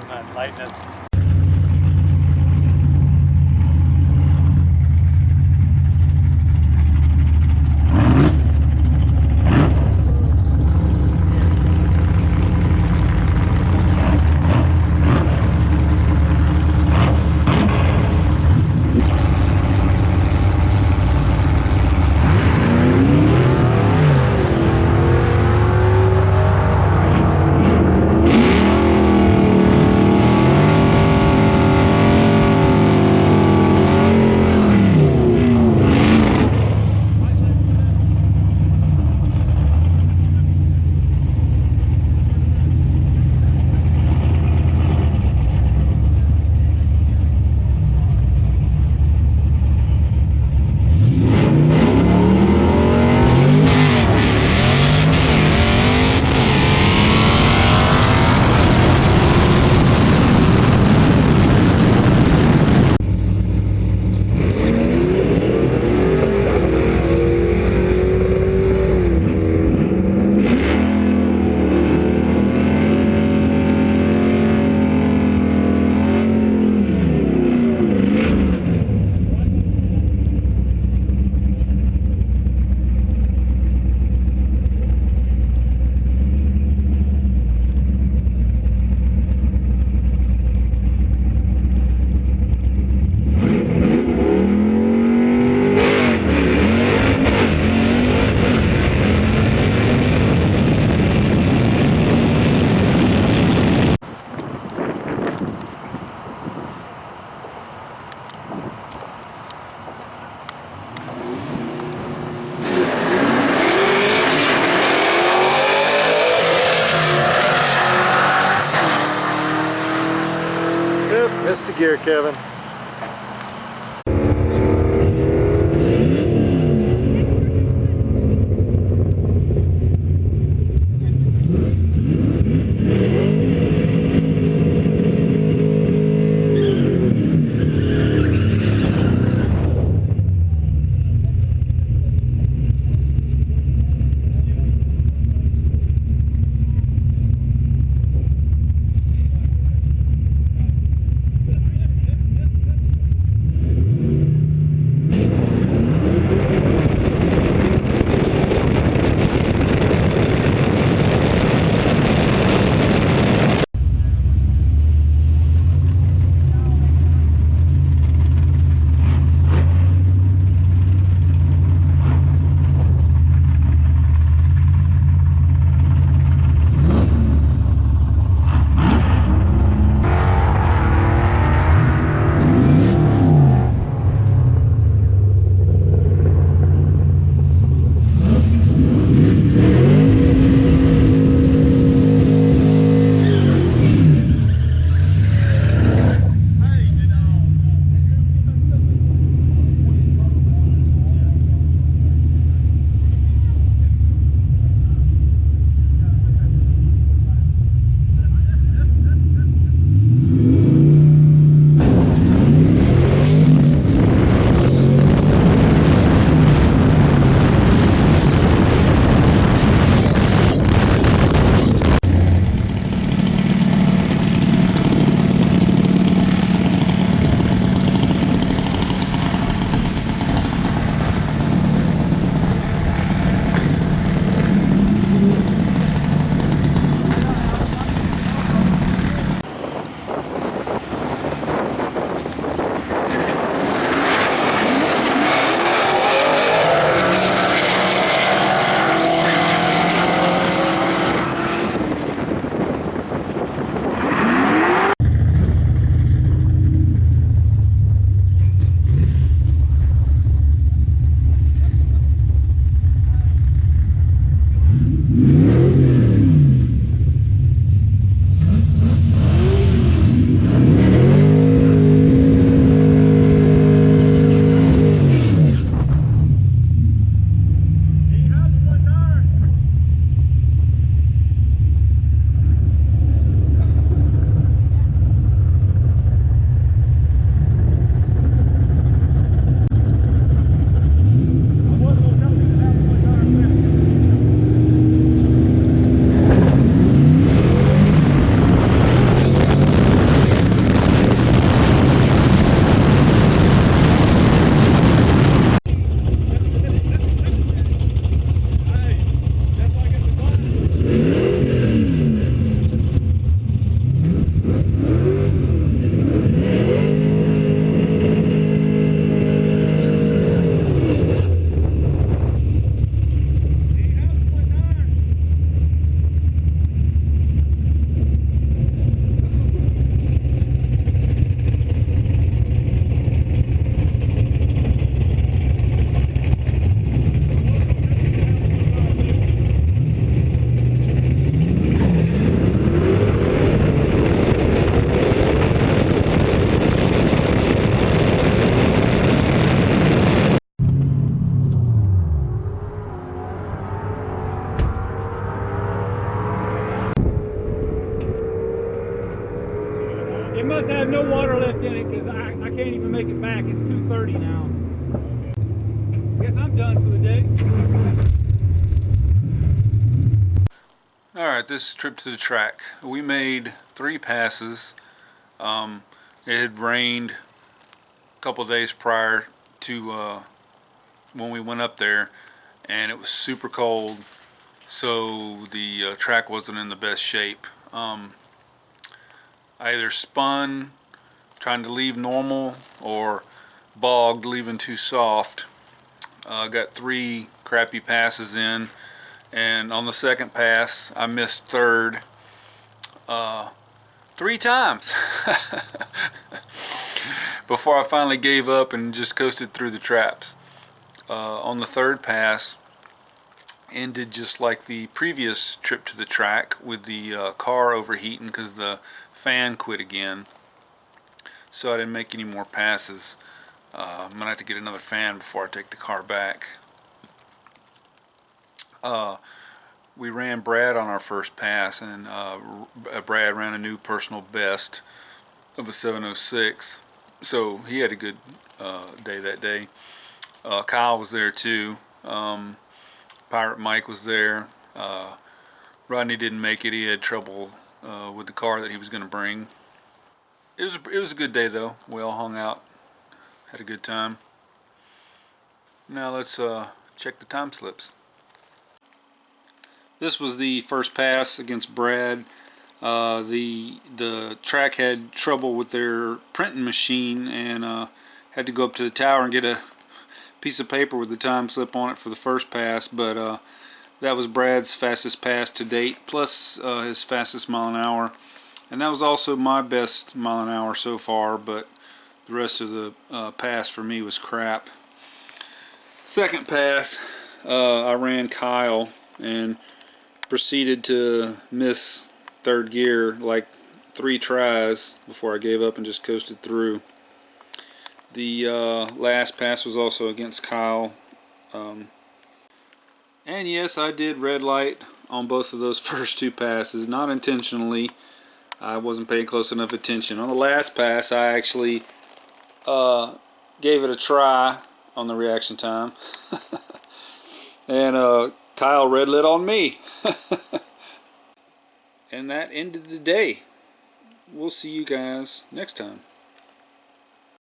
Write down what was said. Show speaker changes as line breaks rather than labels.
Lighten it. Missed a gear, Kevin.
It must have no water left in it because I can't even make it back. It's 2:30 now. Guess I'm done for the day.
Alright, this trip to the track. We made 3 passes. It had rained a couple of days prior to when we went up there, and it was super cold, so the track wasn't in the best shape. I either spun trying to leave normal or bogged leaving too soft. Got 3 crappy passes in, and on the second pass I missed third 3 times before I finally gave up and just coasted through the traps. On the third pass ended just like the previous trip to the track, with the car overheating because the fan quit again, so I didn't make any more passes. I'm gonna have to get another fan before I take the car back. We ran Brad on our first pass, and Brad ran a new personal best of a 7:06, so he had a good day that day. Kyle was there too. Pirate Mike was there. Rodney didn't make it. He had trouble with the car that he was going to bring. It was a good day though. We all hung out, had a good time. Now let's check the time slips. This was the first pass against Brad. The track had trouble with their printing machine, and had to go up to the tower and get a piece of paper with the time slip on it for the first pass. But that was Brad's fastest pass to date, plus his fastest mile an hour, and that was also my best mile an hour so far. But the rest of the pass for me was crap. Second pass, I ran Kyle and proceeded to miss third gear like 3 tries before I gave up and just coasted through. The last pass was also against Kyle, and yes, I did red light on both of those first 2 passes, not intentionally. I wasn't paying close enough attention. On the last pass I actually gave it a try on the reaction time and Kyle red lit on me. And that ended the day. We'll see you guys next time.